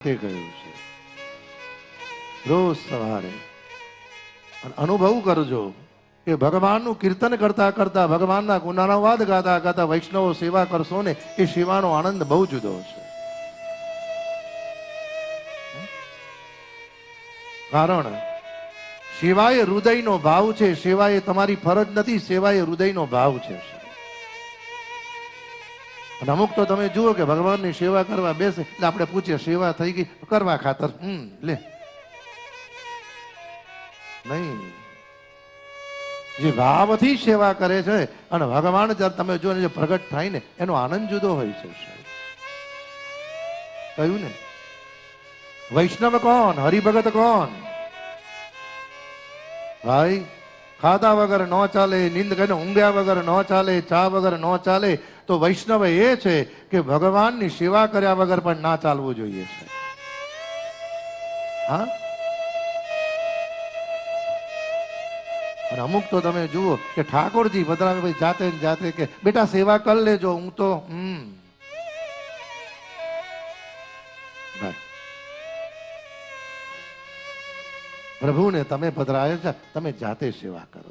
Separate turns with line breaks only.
તે કહ્યું છે રોજ સવારે અનુભવ કરજો કે ભગવાનનું કીર્તન કરતા કરતા ભગવાનના ગુણાનુવાદ ગાતા ગાતા વૈષ્ણવો સેવા કરશો ને એ સેવાનો આનંદ બહુ જુદો છે. કારણ સેવા એ હૃદયનો ભાવ છે. સેવા એ તમારી ફરજ નથી, સેવા એ હૃદયનો ભાવ છે. અને અમુક તો તમે જુઓ કે ભગવાનની સેવા કરવા બેસે એટલે આપણે પૂછીએ સેવા થઈ ગઈ કરવા ખાતર લે નહીં. જે ભાવથી સેવા કરે છે અને ભગવાન જ્યારે તમે જો જે પ્રગટ થાય ને એનો આનંદ જુદો હોય છે. કહ્યું ને વૈષ્ણવ કોણ, હરિભગત કોણ? ભાઈ ખાધા વગર ન ચાલે, નીંદ કરીને ઊંઘ્યા વગર ન ચાલે, ચા વગર ન ચાલે. તો વૈષ્ણવ એ છે કે ભગવાનની સેવા કર્યા વગર પણ ના ચાલવું જોઈએ છે. હા, અને અમુક તો તમે જુઓ કે ઠાકોરજી પધરાવે ભાઈ જાતે જાતે કે બેટા સેવા કરી લેજો, હું તો પ્રભુને તમે પધરાવે છે, તમે જાતે સેવા કરો.